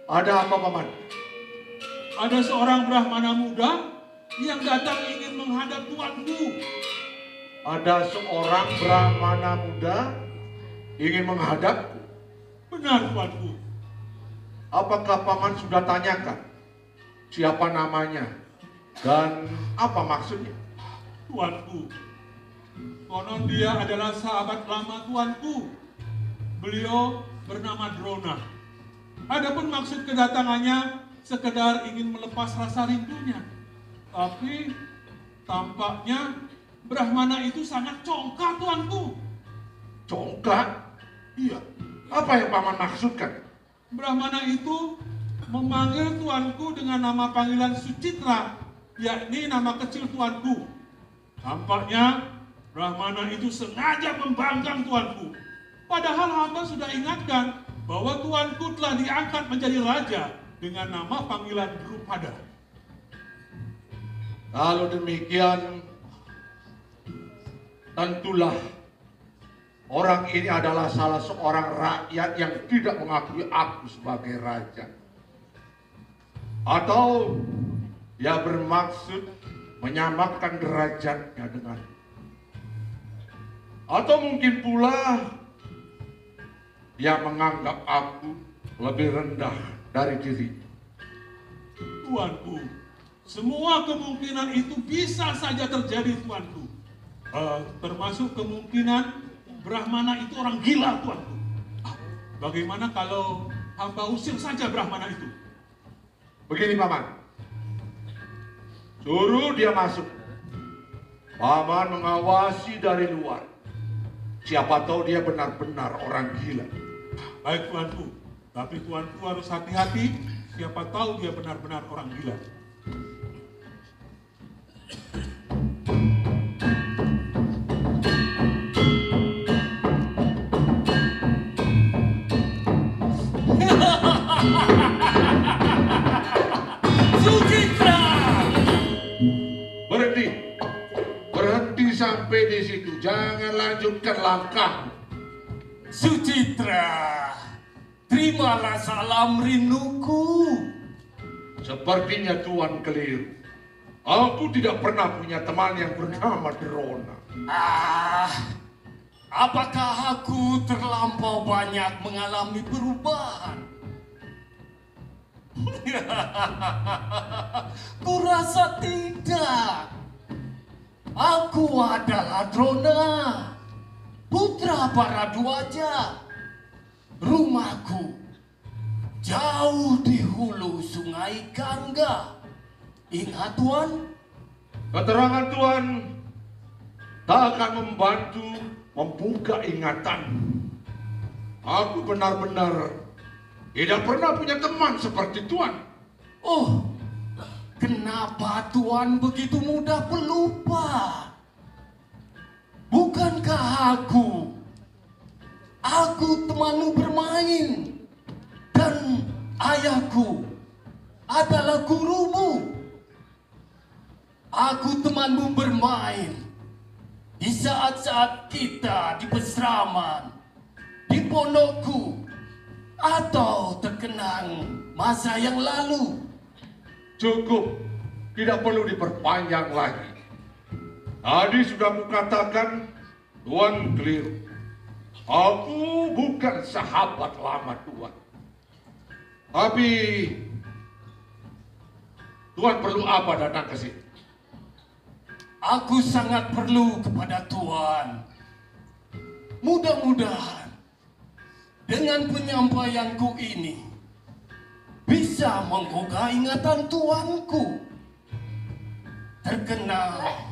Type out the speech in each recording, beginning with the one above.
Ada apa, Paman? Ada seorang Brahmana muda yang datang ingin menghadap tuanku. Ada seorang Brahmana muda ingin menghadapku. Benar, tuanku. Apakah Paman sudah tanyakan siapa namanya dan apa maksudnya? Tuanku, konon dia adalah sahabat lama tuanku. Beliau bernama Drona. Adapun maksud kedatangannya sekedar ingin melepas rasa rindunya. Tapi tampaknya Brahmana itu sangat congkak, tuanku. Congkak? Iya, Apa yang Paman maksudkan? Brahmana itu memanggil tuanku dengan nama panggilan Sucitra, yakni nama kecil tuanku. Tampaknya Brahmana itu sengaja membangkang tuanku. Padahal hamba sudah ingatkan bahwa tuanku telah diangkat menjadi raja dengan nama panggilan Drupada. Kalau demikian, tentulah orang ini adalah salah seorang rakyat yang tidak mengakui aku sebagai raja. Atau dia bermaksud menyamakan derajatnya dengan. Atau mungkin pula dia menganggap aku lebih rendah dari dirinya. Tuanku, semua kemungkinan itu bisa saja terjadi, tuanku. Termasuk kemungkinan Brahmana itu orang gila, tuanku. Bagaimana kalau hamba usir saja Brahmana itu? Begini, Paman. Suruh dia masuk. Paman mengawasi dari luar. Siapa tahu dia benar-benar orang gila. Baik, tuanku. Tapi tuanku harus hati-hati. Siapa tahu dia benar-benar orang gila. Sucitra! Berhenti. Berhenti sampai di situ. Jangan lanjutkan langkah. Sucitra, terimalah salam rinduku. Sepertinya Tuan keliru. Aku tidak pernah punya teman yang bernama Drona. Apakah aku terlampau banyak mengalami perubahan? Kurasa tidak. Aku adalah Drona, putra Bharadwaja. Rumahku jauh di hulu sungai Gangga. Ingat, Tuan? Keterangan Tuan tak akan membantu membuka ingatan. Aku benar-benar tidak pernah punya teman seperti Tuan. Oh, kenapa Tuan begitu mudah pelupa? Bukankah aku temanmu bermain, dan ayahku adalah gurumu. Aku temanmu bermain di saat-saat kita di pesraman, di pondokku, atau terkenang masa yang lalu. Cukup, tidak perlu diperpanjang lagi. Tadi sudah kukatakan, Tuan keliru. Aku bukan sahabat lama Tuan. Tapi Tuan perlu apa datang ke sini? Aku sangat perlu kepada Tuan. Mudah-mudahan dengan penyampaianku ini bisa menggugah ingatan Tuanku. Terkenal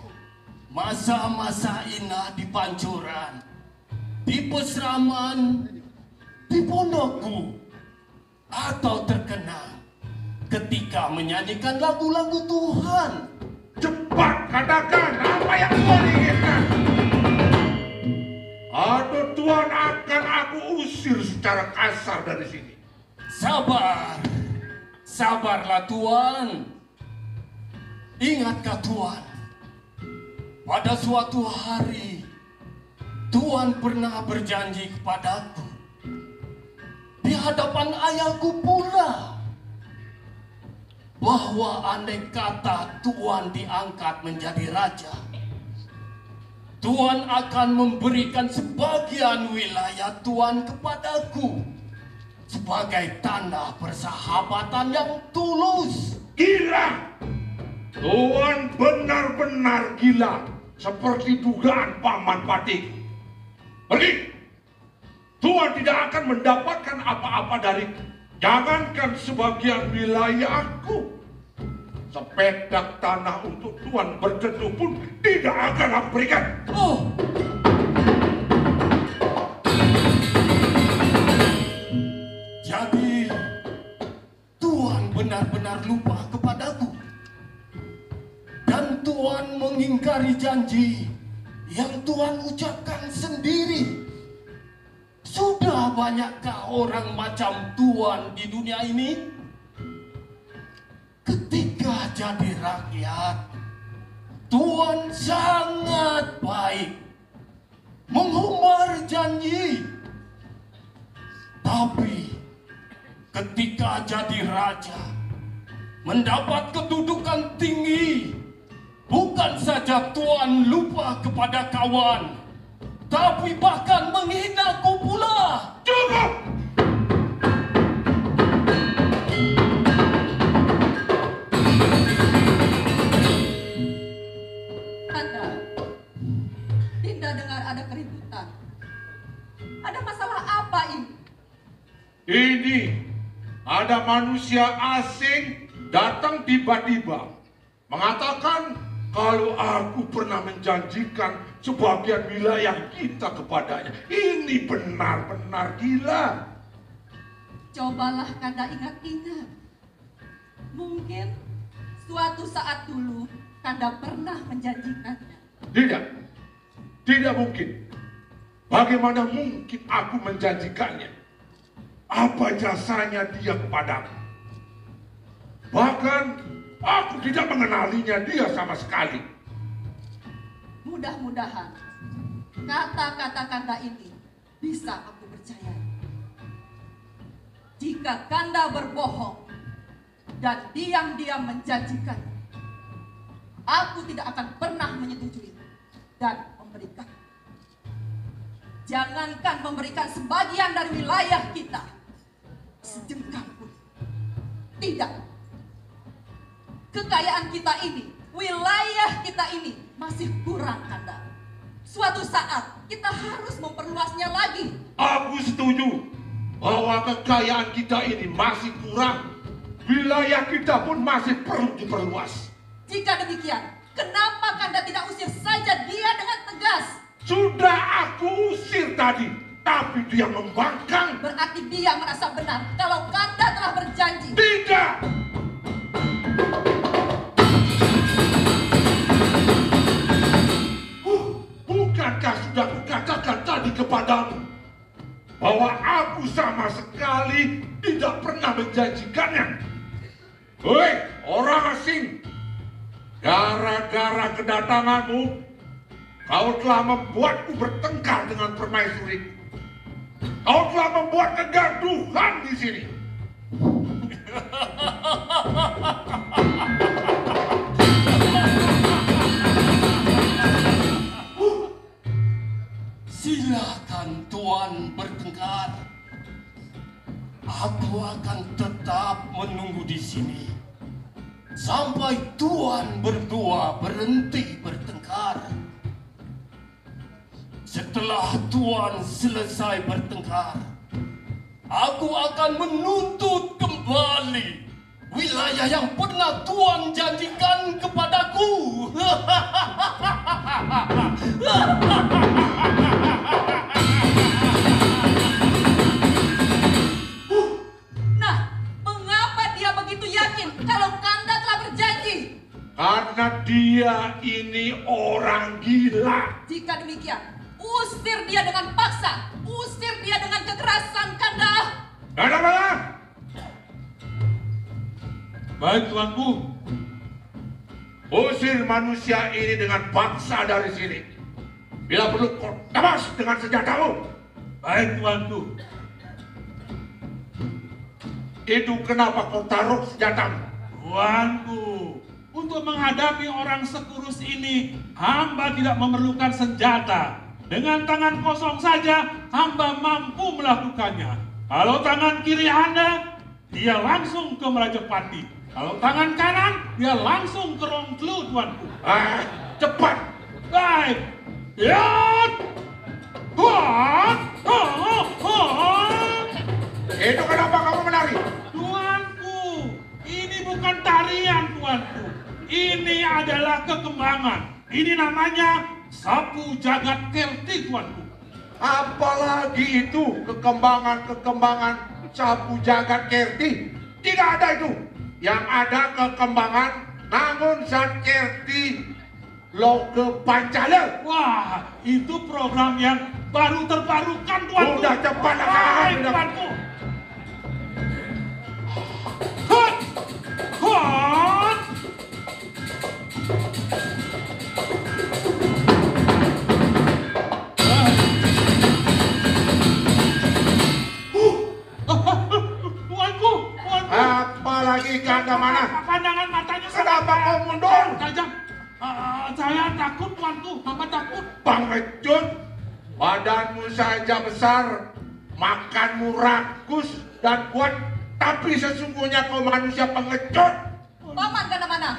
masa-masa indah di Pancuran, di pesraman, di pondokku, atau terkenal ketika menyanyikan lagu-lagu Tuhan. Cepat katakan apa yang Tuan inginkan. Atau Tuan akan aku usir secara kasar dari sini. Sabar, sabarlah Tuan. Ingatkah Tuan, pada suatu hari Tuan pernah berjanji kepadaku di hadapan ayahku pula bahwa andai kata Tuan diangkat menjadi raja, Tuan akan memberikan sebagian wilayah Tuan kepadaku sebagai tanda persahabatan yang tulus. Gila! Tuan benar-benar gila, seperti dugaan Paman Patih. Pergi! Tuan tidak akan mendapatkan apa-apa dariku. Jangankan sebagian wilayahku, sepedak tanah untuk Tuan berteduh pun tidak akan aku berikan. Oh, jadi Tuan benar-benar lupa kepadaku, dan Tuan mengingkari janji yang Tuan ucapkan sendiri. Sudah banyakkah orang macam Tuan di dunia ini? Ketika jadi rakyat, Tuan sangat baik, mengumbar janji. Tapi ketika jadi raja, mendapat kedudukan tinggi, bukan saja Tuan lupa kepada kawan, tapi bahkan menghinaku pula. Cukup! Kanda, Dinda dengar ada keributan. Ada masalah apa ini? Ini ada manusia asing datang tiba-tiba mengatakan kalau aku pernah menjanjikan sebagian wilayah kita kepadanya. Ini benar-benar gila. Cobalah Kanda ingat-ingat. Mungkin suatu saat dulu Kanda pernah menjanjikannya. Tidak mungkin. Bagaimana mungkin aku menjanjikannya? Apa jasanya dia kepadaku? Bahkan aku tidak mengenalinya dia sama sekali. Mudah-mudahan kata-kata Kanda ini bisa aku percaya. Jika Kanda berbohong dan diam-diam menjanjikan, aku tidak akan pernah menyetujui dan memberikan. Jangankan memberikan sebagian dari wilayah kita, sejengkal pun tidak. Kekayaan kita ini, wilayah kita ini masih kurang, Kanda. Suatu saat kita harus memperluasnya lagi. Aku setuju bahwa kekayaan kita ini masih kurang. Wilayah kita pun masih perlu diperluas. Jika demikian, kenapa Kanda tidak usir saja dia dengan tegas? Sudah aku usir tadi, tapi dia membangkang. Berarti dia merasa benar kalau Kanda telah berjanji. Tidak! Bukankah sudah kukatakan tadi kepadamu bahwa aku sama sekali tidak pernah menjanjikannya? Hei, orang asing! Gara-gara kedatanganmu, kau telah membuatku bertengkar dengan permaisuri. Kau telah membuat kegaduhan di sini. Silakan Tuan bertengkar. Aku akan tetap menunggu di sini sampai Tuan berdua berhenti bertengkar. Setelah Tuan selesai bertengkar, aku akan menuntut kembali wilayah yang pernah Tuan janjikan kepadaku. Nah, mengapa dia begitu yakin kalau Kanda telah berjanji? Karena dia ini orang gila. Jika demikian, usir dia dengan paksa, usir dia dengan kekerasan, Kanda. Ada apa? Baik tuanku. Usir manusia ini dengan paksa dari sini. Bila perlu kau tebas dengan senjatamu. Baik tuanku. Itu kenapa kau taruh senjatamu? Tuanku, untuk menghadapi orang sekurus ini, hamba tidak memerlukan senjata. Dengan tangan kosong saja, hamba mampu melakukannya. Kalau tangan kiri Anda, dia langsung ke Merajapati. Kalau tangan kanan, dia langsung ke Rongklu, tuanku. Cepat. Baik. Yat! Huat! Itu kenapa kamu menari? Tuanku, ini bukan tarian, tuanku. Ini adalah kekembangan. Ini namanya sapu jagat Kelti, tuanku. Apalagi itu kekembangan sapu jagat Kerti. Tidak ada itu. Yang ada kekembangan namun Zat Kerti Loke Pancala. Wah, itu program yang baru terbarukan, tuanku. Udah cepat Baik, laksanakan. tuanku. Hut! Hut! Tuanku, tuanku. Apalagi kanda mana? Pandangan matanya Kenapa kau mundur? tajam. Saya takut, tuanku. Hamba takut. Pengecut, badanmu saja besar, makanmu rakus dan kuat, tapi sesungguhnya kau manusia pengecut. Paman mana?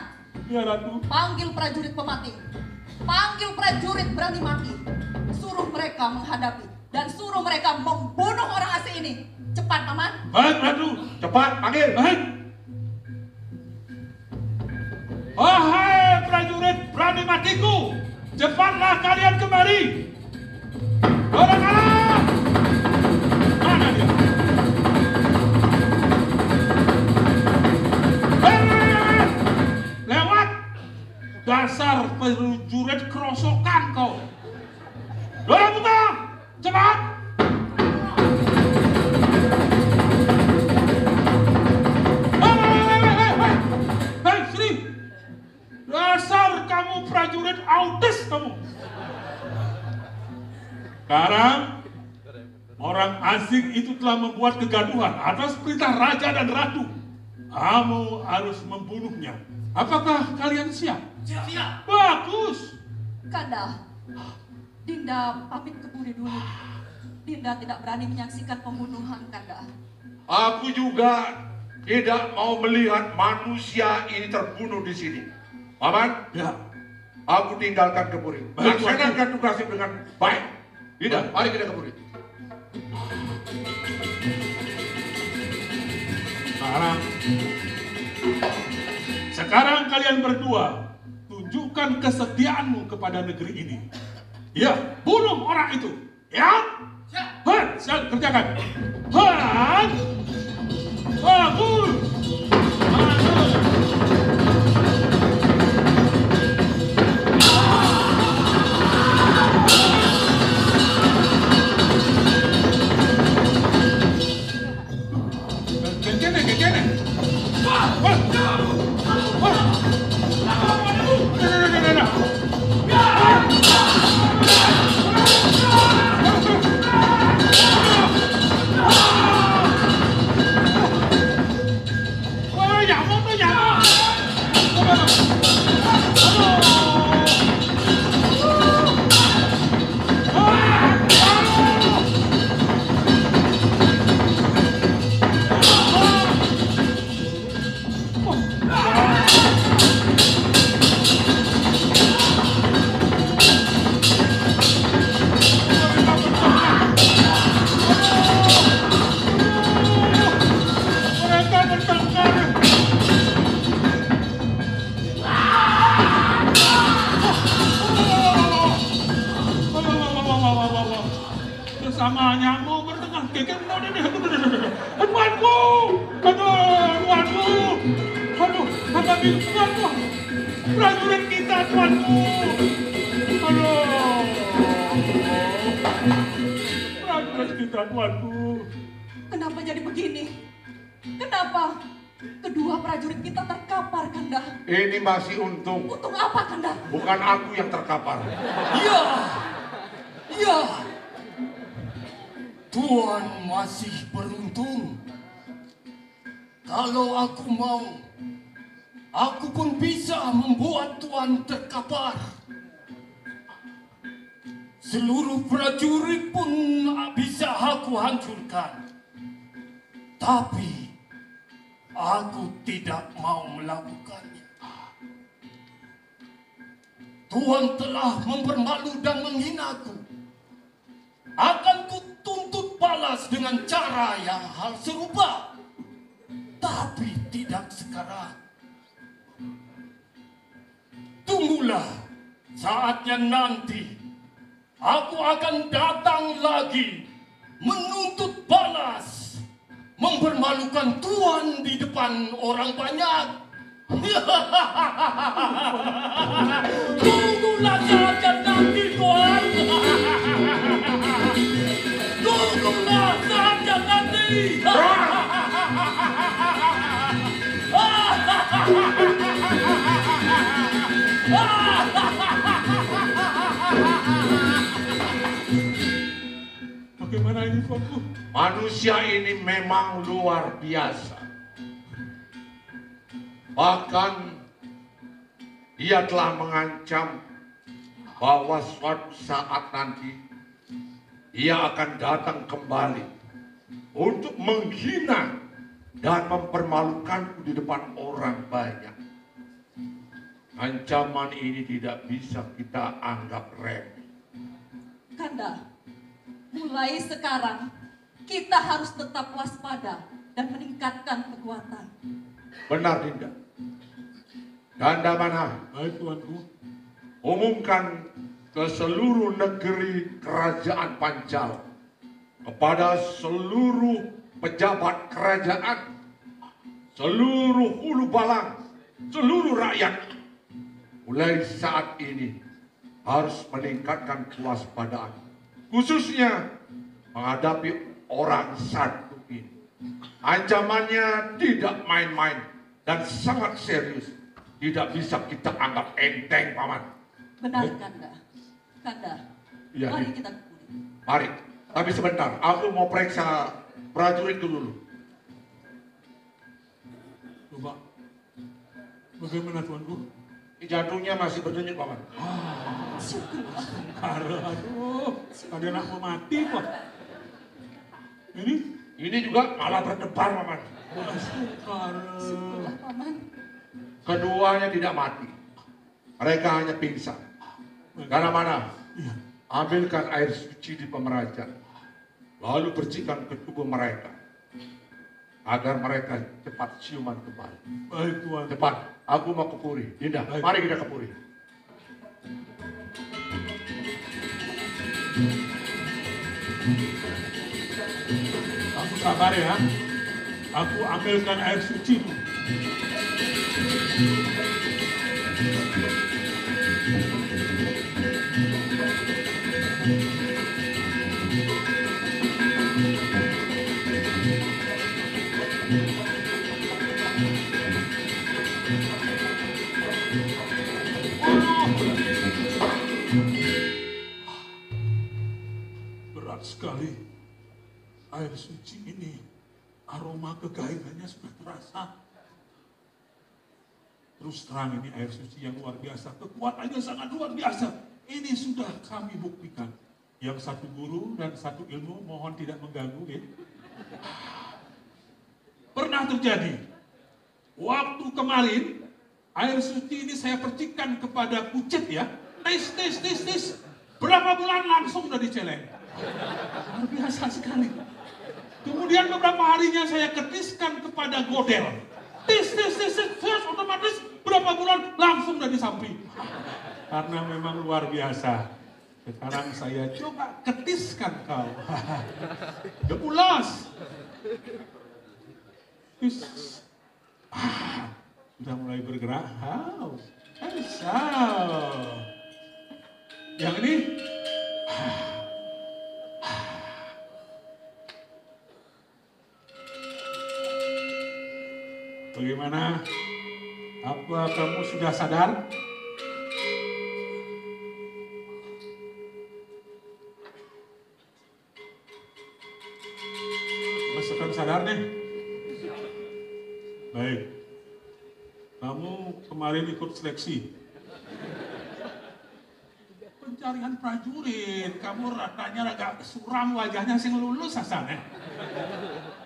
Ya, Ratu. Panggil prajurit pemati. Panggil prajurit berani mati. Suruh mereka menghadapi dan suruh mereka membunuh orang asing ini. Cepat, Paman. Baik, Ratu. Cepat, panggil. Baik. Wahai prajurit berani matiku, cepatlah kalian kemari. Orang-orang, mana dia? Lewat. Dasar prajurit kerosokan kau. Dorong buka, cepat. Hei, sini. Dasar kamu prajurit autis kamu. Sekarang orang asing itu telah membuat kegaduhan atas perintah raja dan ratu. Kamu harus membunuhnya. Apakah kalian siap? Siap. Bagus. Kanda, Dinda pamit ke Budi dulu. Dinda tidak berani menyaksikan pembunuhan, Kanda. Aku juga tidak mau melihat manusia ini terbunuh di sini. Paman, Ya. aku tinggalkan Kepuri. Baik, Laksanakan tugasnya dengan baik. Tidak, mari kita Kepuri. Sekarang kalian berdua tunjukkan kesetiaanmu kepada negeri ini. Ya, bunuh orang itu. Ya? Hei, siap, kerjakan. Hei, bagus. Bagus. Kene. Wah. Samanya mau bertengah geger ini. Tuanku, tuanku, apa bilang tuanku? Prajurit kita, tuanku. Prajurit kita, tuanku. Kenapa jadi begini? Kenapa kedua prajurit kita terkapar, Kanda? Ini masih untung. Untuk apa, Kanda? Bukan aku yang terkapar. Iya. Tuan masih beruntung. Kalau aku mau, aku pun bisa membuat Tuan terkapar. Seluruh prajurit pun bisa aku hancurkan. Tapi aku tidak mau melakukannya. Tuan telah mempermalu dan menghinaku. Akan kutuntut balas dengan cara yang hal serupa. Tapi tidak sekarang. Tunggulah, saatnya nanti aku akan datang lagi menuntut balas, mempermalukan Tuan di depan orang banyak. Tunggulah saatnya nanti, Tuan. Tunggulah saatnya nanti. Bagaimana ini tuanku? Manusia ini memang luar biasa. Bahkan dia telah mengancam bahwa suatu saat nanti ia akan datang kembali untuk menghina dan mempermalukanku di depan orang banyak. Ancaman ini tidak bisa kita anggap remeh. Kanda, mulai sekarang kita harus tetap waspada dan meningkatkan kekuatan. Benar, Dinda. Kanda mana? Baik tuanku. Umumkan ke seluruh negeri kerajaan Pancal, kepada seluruh pejabat kerajaan, seluruh hulu balang, seluruh rakyat, mulai saat ini harus meningkatkan kewaspadaan, khususnya menghadapi orang satu ini. Ancamannya tidak main-main dan sangat serius. Tidak bisa kita anggap enteng, Paman. Benar, Kanda. Kanda, Iya, mari iya. kita kembali. Mari, tapi sebentar, aku mau periksa prajurit dulu. Coba. Bagaimana tuanku? Jantungnya masih berdenyut, Paman. Aduh, ada anak mau mati kok. Ini? Ini juga malah berdebar, Paman. Syukurlah, Paman. Keduanya tidak mati. Mereka hanya pingsan. Karena mana? Iya. Ambilkan air suci di pemerajan. Lalu bersihkan ke tubuh mereka. Agar mereka cepat siuman kembali. Baik tuan. Cepat, aku mau ke Puri. Dinda, Baik. mari kita ke Puri. Kamu sabar ya. Aku ambilkan air suci dulu. Berat sekali air suci ini. Aroma kegairahannya sudah terasa. Terus terang ini air suci yang luar biasa. Kekuatannya sangat luar biasa. Ini sudah kami buktikan. Yang satu guru dan satu ilmu mohon tidak mengganggu ya. Pernah terjadi. Waktu kemarin air suci ini saya percikan kepada kucit ya. Tes. Berapa bulan langsung udah diceleng. Luar biasa sekali. Kemudian beberapa harinya saya ketiskan kepada godel. Tes, otomatis berapa bulan langsung udah disamping. Karena memang luar biasa. Sekarang saya coba ketiskan kau. Udah pulas. Sudah mulai bergerak. Yang ini. Bagaimana? Apa kamu sudah sadar? Mas akan sadar nih? Baik. kamu kemarin ikut seleksi. Pencarian prajurit, kamu ratanya agak suram wajahnya sing lulus asane.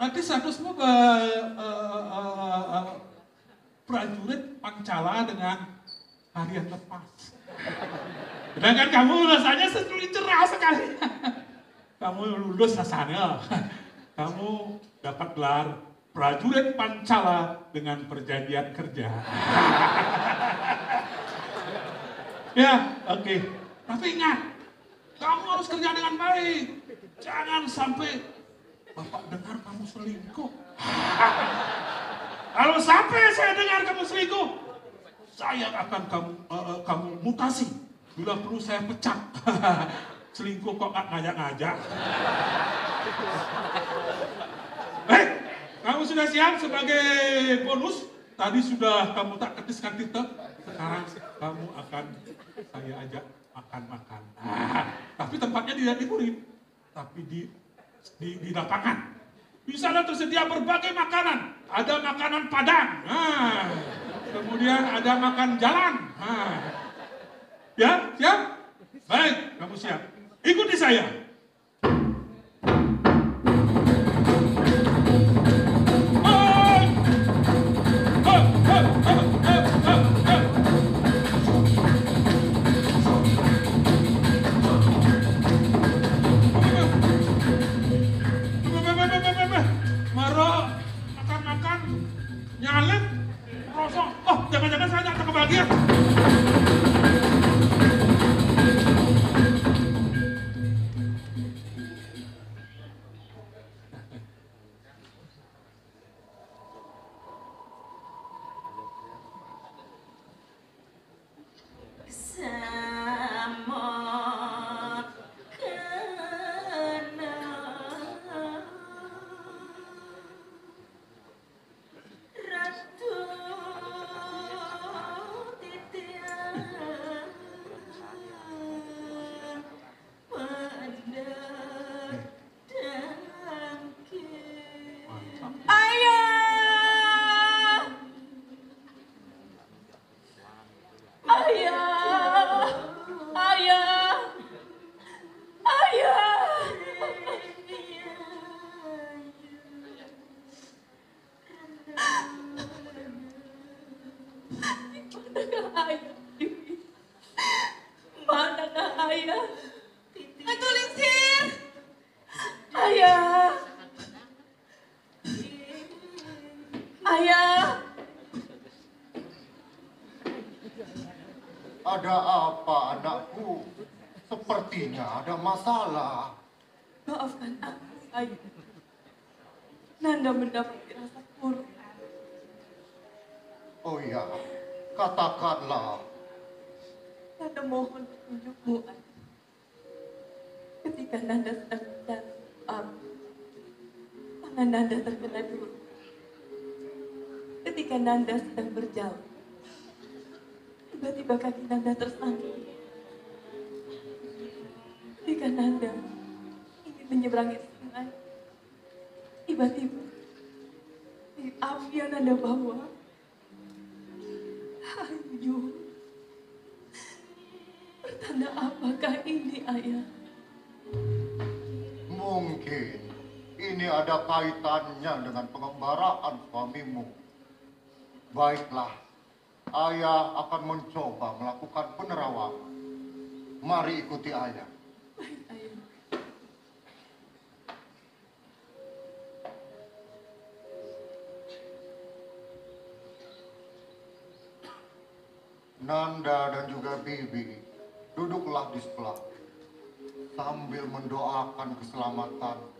Nanti statusmu prajurit Pancala dengan harian lepas. Sedangkan kamu rasanya cerah sekali. Kamu lulus asane. Kamu dapat gelar prajurit Pancala dengan perjanjian kerja. Ya, oke. Tapi ingat, kamu harus kerja dengan baik. Jangan sampai Bapak dengar kamu selingkuh. Kalau sampai saya dengar kamu selingkuh, saya akan kamu mutasi. Bila perlu saya pecat. Selingkuh kok gak ngajak-ngajak. Kamu sudah siap sebagai bonus? Tadi sudah kamu tak ketis-ketis. Sekarang kamu akan saya ajak makan-makan. Tapi tempatnya tidak di murid, tapi di lapangan. Di sana tersedia berbagai makanan. Ada makanan Padang. Kemudian ada makan jalan. Ya, siap? Baik, kamu siap. Ikuti saya. Maro, makan-makan, nyalip, rosok. Oh, jangan-jangan saya nyata kebahagiaan. Ada apa, anakku? Sepertinya ada masalah. Maafkan aku, Ayah. Nanda mendapat firasat buruk. Oh ya, katakanlah. Nanda mohon petunjukmu, Ayah. Ketika Nanda sedang mencari tangan Nanda terkena dulu. Ketika Nanda sedang berjalan, tiba-tiba kaki Nanda tersandung. Ketika Nanda ingin menyeberangi sungai, tiba-tiba api yang Nanda bawa hanyut. Pertanda apakah ini, Ayah? Mungkin ini ada kaitannya dengan pengembaraan suamimu. Baiklah, Ayah akan mencoba melakukan penerawangan. Mari ikuti Ayah. Baik, Ayah. Nanda dan juga Bibi, duduklah di sebelah sambil mendoakan keselamatan.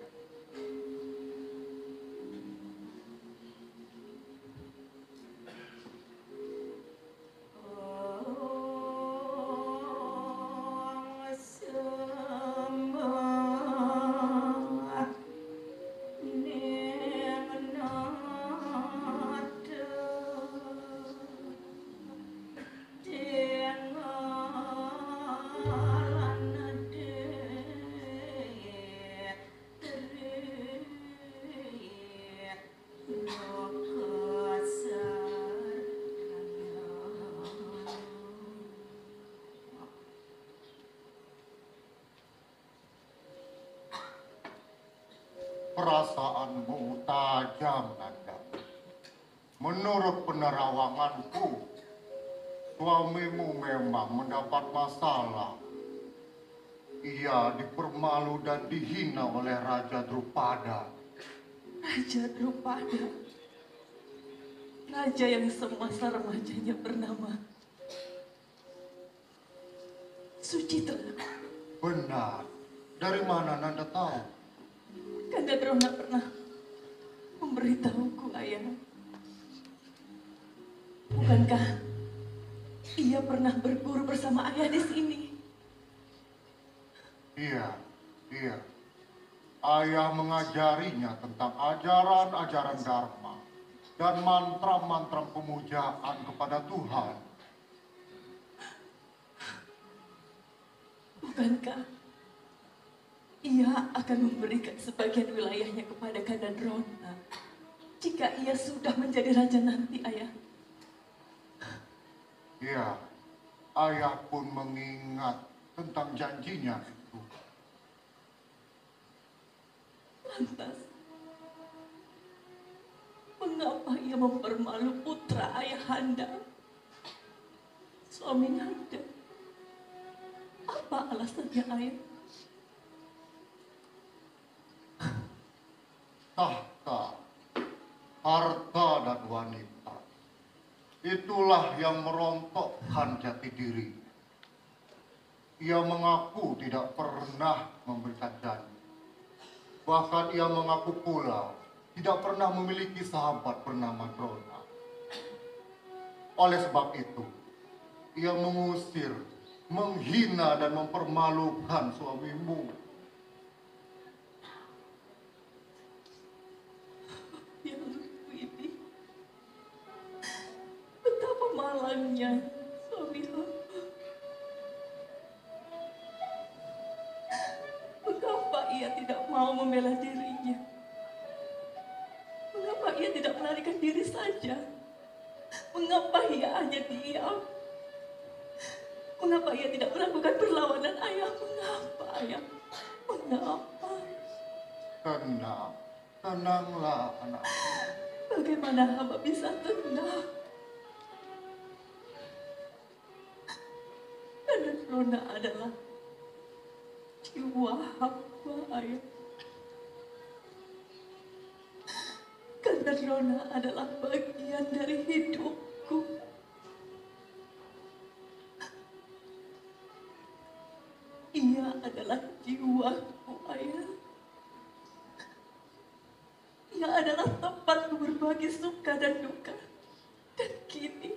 Perasaanmu tajam, Nanda. Menurut penerawanganku, suamimu memang mendapat masalah. Ia dipermalu dan dihina oleh Raja Drupada. Raja Drupada. Raja yang semasa remajanya bernama Sucitra. Benar. Dari mana Nanda tahu? Kanda Drona pernah memberitahuku, Ayah. Bukankah ia pernah berguru bersama Ayah di sini? Iya. Ayah mengajarinya tentang ajaran-ajaran Dharma dan mantra-mantra pemujaan kepada Tuhan. Bukankah ia akan memberikan sebagian wilayahnya kepada Kanda Drona jika ia sudah menjadi raja nanti, Ayah? Iya, ayah pun mengingat tentang janjinya itu. Lantas, mengapa ia mempermalu putra ayahanda, suami Nanda? Apa alasannya, Ayah? Tahta, harta dan wanita, itulah yang merontokkan jati diri. Ia mengaku tidak pernah memberikan janji. Bahkan ia mengaku pula tidak pernah memiliki sahabat bernama Drona. Oleh sebab itu, ia mengusir, menghina dan mempermalukan suamimu. Ya ini, betapa malangnya suami hamba. Mengapa ia tidak mau membela dirinya? Mengapa ia tidak melarikan diri saja? Mengapa ia hanya diam? Mengapa ia tidak melakukan perlawanan, Ayah? Mengapa, Ayah? Mengapa? Tenanglah anak. Bagaimana hamba bisa tenang? Kanda Drona adalah jiwa hamba, Ayah. Kanda Drona adalah bagian dari hidupku. Ia adalah jiwaku, Ayah. Ia adalah tempatku berbagi suka dan duka. Dan kini,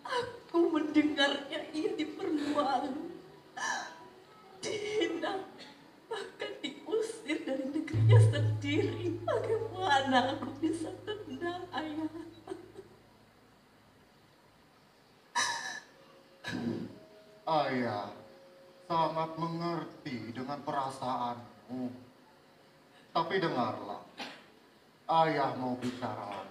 aku mendengarnya ia dipermalu, dihina, bahkan diusir dari negerinya sendiri. Bagaimana aku bisa tenang, Ayah? Ayah sangat mengerti dengan perasaanmu. Tapi dengarlah, ayah mau bicara.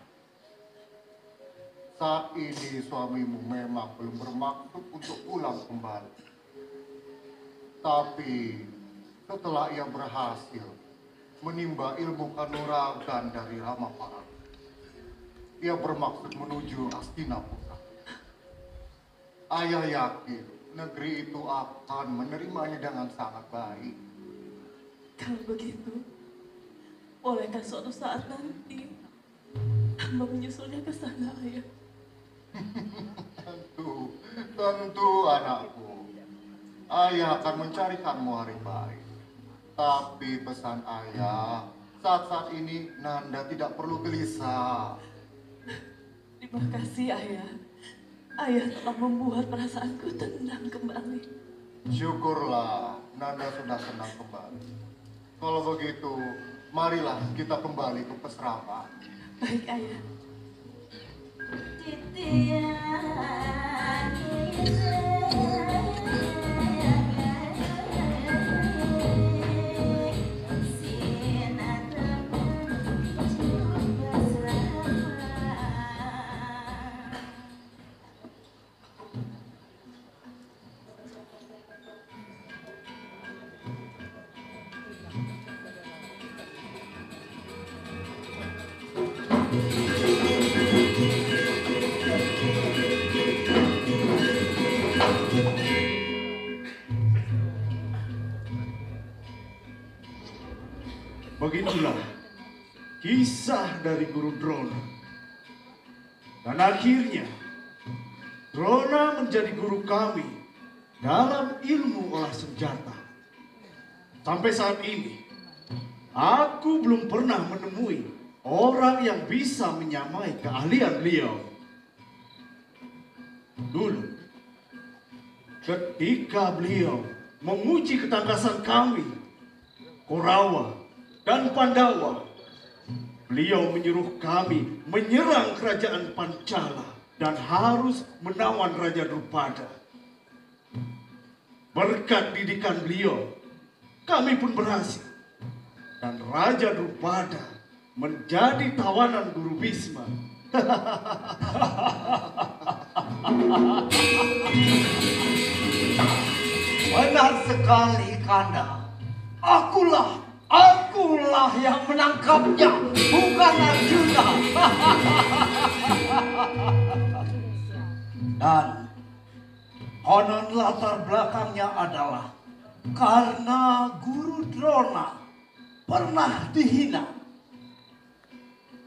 Saat ini suamimu memang belum bermaksud untuk pulang kembali. Tapi setelah ia berhasil menimba ilmu kanuragan dari Ramaparan, ia bermaksud menuju Hastinapura. Ayah yakin negeri itu akan menerimanya dengan sangat baik. Kalau begitu, bolehkah suatu saat nanti hamba menyusulnya ke sana, Ayah? Tentu anakku. Ayah akan mencarikanmu hari baik. Tapi pesan ayah, saat-saat ini Nanda tidak perlu gelisah. Terima kasih, Ayah. Ayah telah membuat perasaanku tenang kembali. Syukurlah Nanda sudah senang kembali. Kalau begitu, marilah kita kembali ke Pesrama. Baik, Ayah. kisah dari Guru Drona. Dan akhirnya Drona menjadi guru kami dalam ilmu olah senjata. Sampai saat ini, aku belum pernah menemui orang yang bisa menyamai keahlian beliau. Dulu, ketika beliau menguji ketangkasan kami, Korawa dan Pandawa, beliau menyuruh kami menyerang kerajaan Pancala dan harus menawan Raja Drupada. Berkat didikan beliau, kami pun berhasil. Dan Raja Drupada menjadi tawanan Guru Bisma. Benar sekali, Kanda. Akulah yang menangkapnya, bukan Arjuna. Dan konon latar belakangnya adalah karena Guru Drona pernah dihina.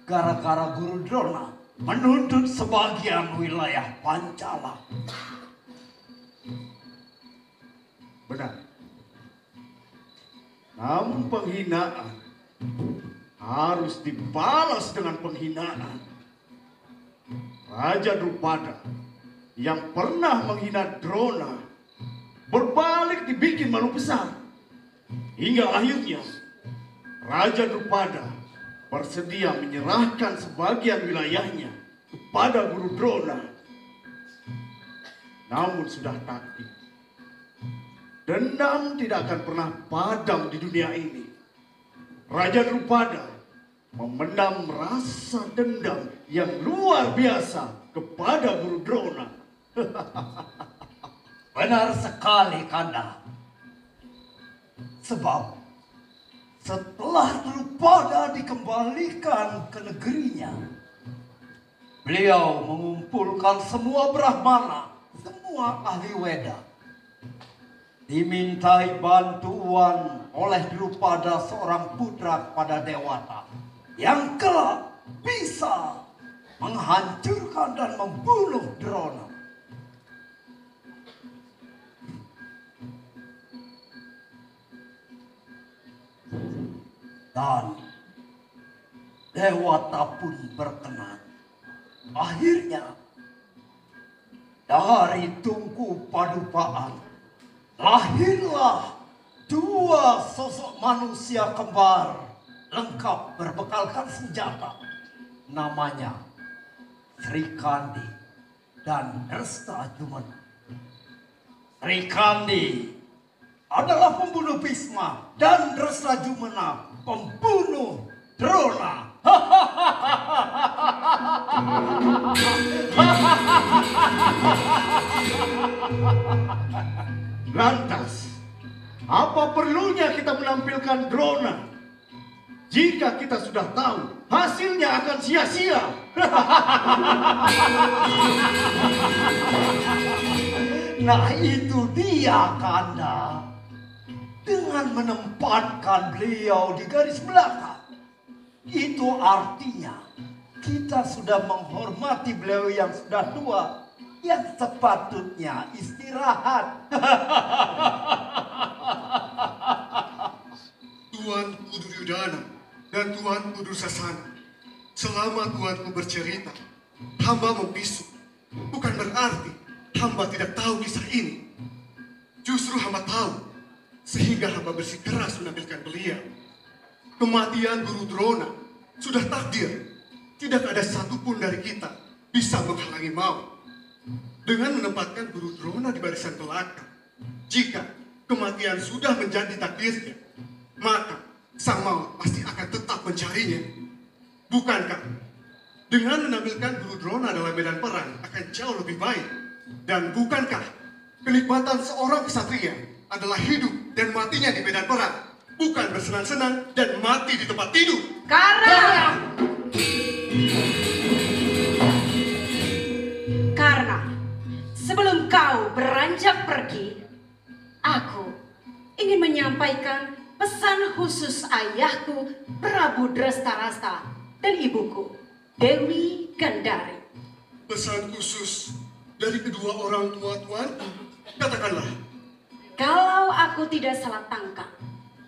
Gara-gara Guru Drona menuntut sebagian wilayah Pancala. Benar. Namun penghinaan harus dibalas dengan penghinaan. Raja Drupada yang pernah menghina Drona berbalik dibikin malu besar. Hingga akhirnya Raja Drupada bersedia menyerahkan sebagian wilayahnya kepada Guru Drona. Namun sudah takdir, dendam tidak akan pernah padam di dunia ini. Raja Drupada memendam rasa dendam yang luar biasa kepada Guru Drona. Benar sekali, Kanda. Sebab setelah Drupada dikembalikan ke negerinya, beliau mengumpulkan semua Brahmana, semua ahli Weda. Dimintai bantuan oleh Drupada seorang putra kepada Dewata yang kelak bisa menghancurkan dan membunuh Drona. Dan Dewata pun berkenan. Akhirnya dari tungku padupaan lahirlah dua sosok manusia kembar lengkap berbekalkan senjata. Namanya Sri Kandi dan Drestajumena. Sri Kandi adalah pembunuh Bhisma dan Drestajumena pembunuh Drona. Lantas, apa perlunya kita menampilkan Drona jika kita sudah tahu hasilnya akan sia-sia? Nah, itu dia, Kanda. Dengan menempatkan beliau di garis belakang, itu artinya kita sudah menghormati beliau yang sudah tua, yang sepatutnya istirahat. Tuanku Duryudana dan Tuanku Dursasana, selama Tuanku bercerita, hamba membisu. Bukan berarti hamba tidak tahu kisah ini. Justru hamba tahu, sehingga hamba bersikeras menampilkan beliau. Kematian Guru Drona sudah takdir. Tidak ada satupun dari kita bisa menghalangi maut. Dengan menempatkan Guru Drona di barisan belakang, jika kematian sudah menjadi takdirnya, maka sang maut pasti akan tetap mencarinya. Bukankah dengan menampilkan Guru Drona dalam medan perang akan jauh lebih baik? Dan bukankah kenikmatan seorang ksatria adalah hidup dan matinya di medan perang, bukan bersenang-senang dan mati di tempat tidur? Karena sebelum kau beranjak pergi, aku ingin menyampaikan pesan khusus ayahku Prabu Drestarasta dan ibuku Dewi Gandari. Pesan khusus dari kedua orang tua tuanku, katakanlah. Kalau aku tidak salah tangkap,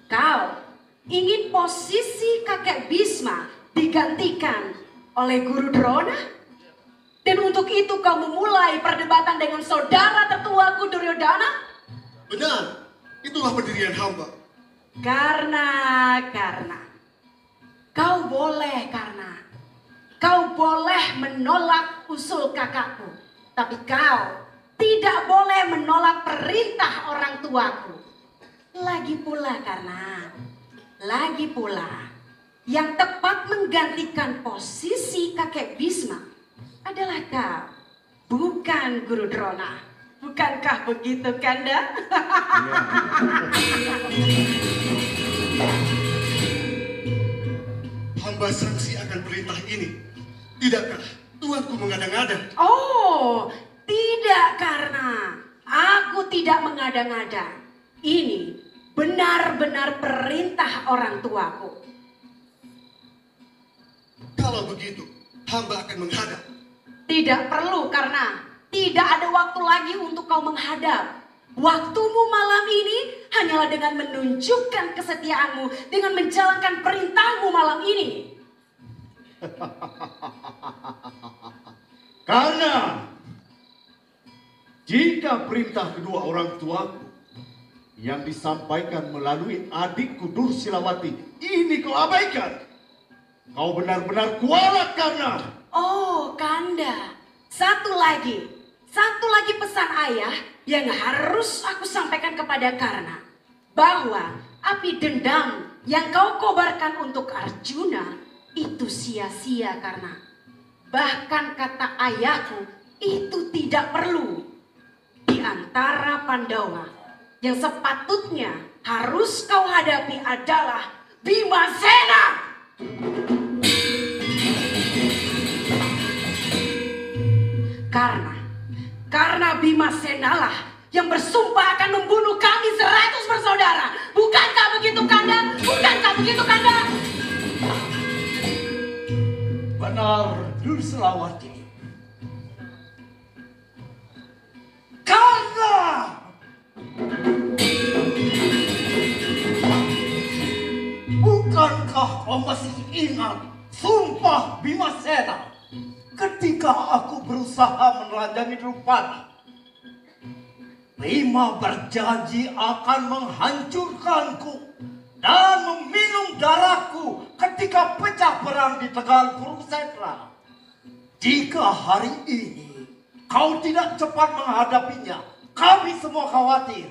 kau ingin posisi kakek Bisma digantikan oleh Guru Drona? Dan untuk itu kau memulai perdebatan dengan saudara tertuaku Duryodhana? Benar, itulah pendirian hamba. Karena kau boleh menolak usul kakakku, tapi kau tidak boleh menolak perintah orang tuaku. Lagi pula, yang tepat menggantikan posisi kakek Bisma adalah kau, bukan Guru Drona. Bukankah begitu, Kanda? Hamba sanksi akan perintah ini. Tidakkah tuanku mengada-ngada? Oh, tidak, karena aku tidak mengada-ngada. Ini benar-benar perintah orang tuaku. Kalau begitu, hamba akan menghadap. Tidak perlu, karena tidak ada waktu lagi untuk kau menghadap. Waktumu malam ini hanyalah dengan menunjukkan kesetiaanmu, dengan menjalankan perintahmu malam ini. Karena jika perintah kedua orang tuaku yang disampaikan melalui adikku Dursilawati ini kau abaikan, kau benar-benar kualat, Karna. Oh, Kanda, satu lagi pesan ayah yang harus aku sampaikan kepada Karna, bahwa api dendam yang kau kobarkan untuk Arjuna itu sia-sia, Karna. Bahkan kata ayahku itu tidak perlu. Di antara Pandawa yang sepatutnya harus kau hadapi adalah Bimasena. Karena Bimasena lah yang bersumpah akan membunuh kami 100 bersaudara. Bukankah begitu, Kanda? Bukankah begitu, Kanda? Benar, Dursilawati. Karena bukankah kau masih ingat sumpah Bimasena ketika aku berusaha menelanjangi Drupadi? Bima berjanji akan menghancurkanku dan meminum darahku ketika pecah perang di Tegal Kurukshetra. Jika hari ini kau tidak cepat menghadapinya, kami semua khawatir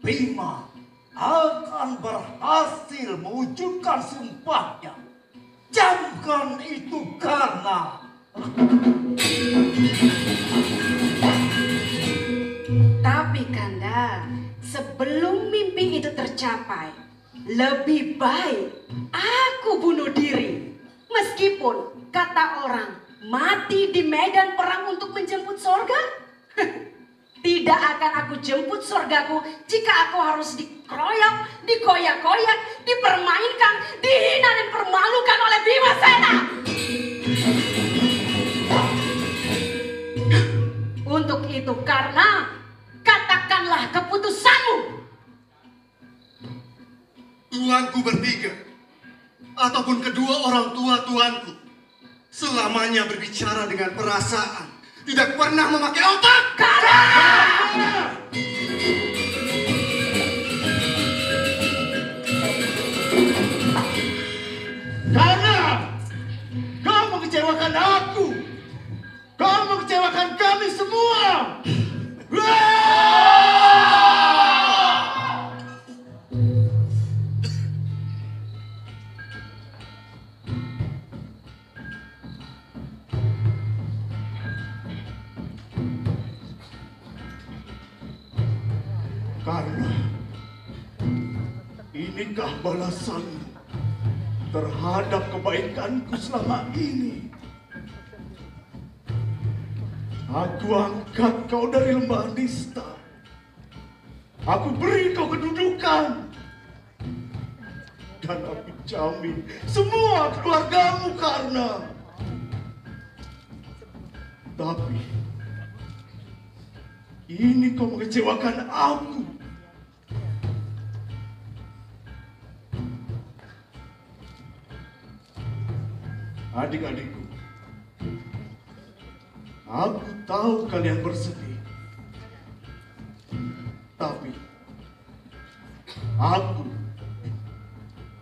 Bima akan berhasil mewujudkan sumpahnya. Camkan itu, Karna. Tapi Kanda, sebelum mimpi itu tercapai, lebih baik aku bunuh diri. Meskipun kata orang mati di medan perang untuk menjemput sorga, tidak akan aku jemput sorgaku jika aku harus dikeroyok, dikoyak-koyak, dipermainkan, dihina dan permalukan oleh Bimasena. Untuk itu, karena katakanlah keputusanmu. Tuanku bertiga, ataupun kedua orang tua tuanku, selamanya berbicara dengan perasaan, tidak pernah memakai otak. Karena kau mengecewakan aku, kau mengecewakan kami semua. Karena inikah balasanmu terhadap kebaikanku selama ini? Aku angkat kau dari lembah nista. Aku beri kau kedudukan. Dan aku jamin semua keluargamu karena. Tapi ini kau mengecewakan aku. Adik-adikku, aku tahu kalian bersedih. Tapi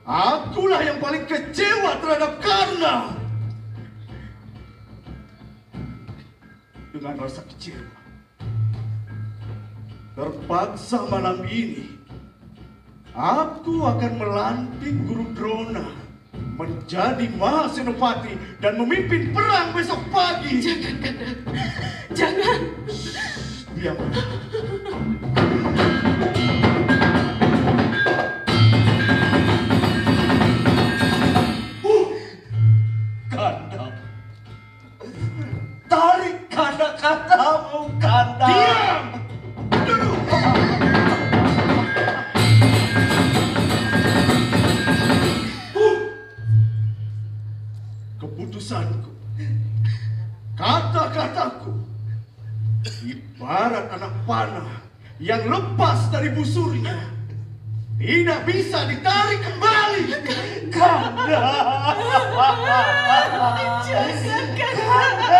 akulah yang paling kecewa terhadap Karna. Dengan rasa kecewa, terpaksa malam ini aku akan melantik Guru Drona menjadi Mahasenopati dan memimpin perang besok pagi. Jangan, Kanda. Jangan. Diam. Kanda. Tarik kata-katamu, Kanda. Diam! Duduk! Keputusanku, kata-kataku, ibarat anak panah yang lepas dari busurnya, tidak bisa ditarik kembali. Kanda. Jangan, Kanda.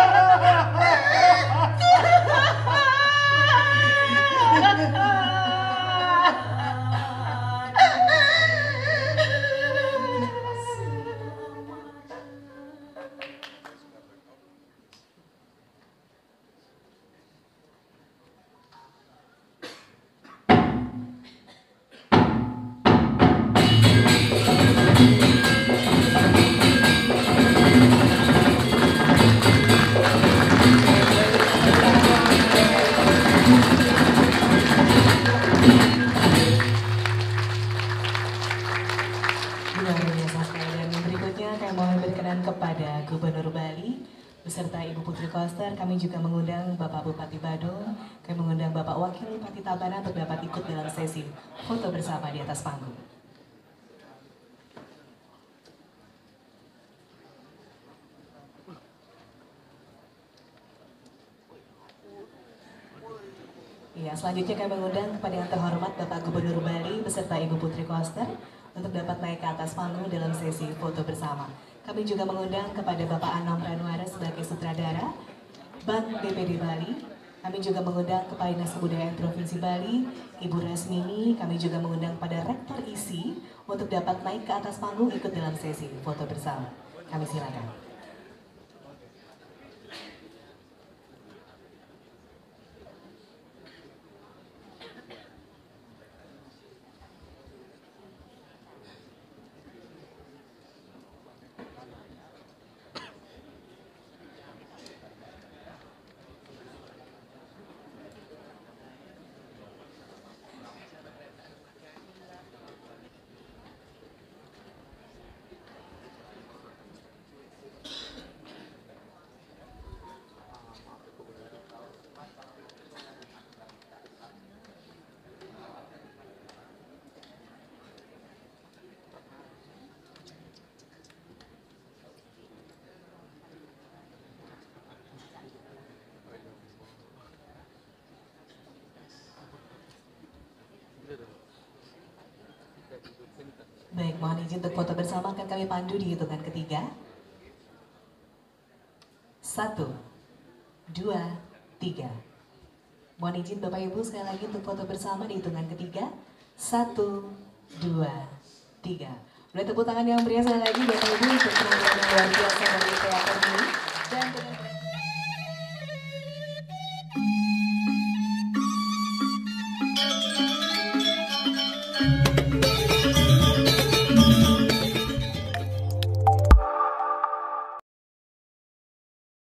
Kepada Gubernur Bali beserta Ibu Putri Koster, kami juga mengundang Bapak Bupati Badung, kami mengundang Bapak Wakil Bupati Tabanan untuk dapat ikut dalam sesi foto bersama di atas panggung. Ya, selanjutnya kami mengundang kepada yang terhormat Bapak Gubernur Bali beserta Ibu Putri Koster untuk dapat naik ke atas panggung dalam sesi foto bersama. Kami juga mengundang kepada Bapak Anam Ranwara sebagai sutradara, Bank BPD Bali. Kami juga mengundang kepada Dinas Kebudayaan Provinsi Bali, Ibu Rasmini. Kami juga mengundang kepada Rektor ISI untuk dapat naik ke atas panggung ikut dalam sesi foto bersama. Kami silakan. Baik, mohon izin untuk foto bersama akan kami pandu di hitungan ketiga. 1, 2, 3. Mohon izin Bapak Ibu sekali lagi untuk foto bersama di hitungan ketiga. 1, 2, 3. Boleh tepuk tangan yang meriah sekali lagi Bapak Ibu untuk penampilan yang luar biasa.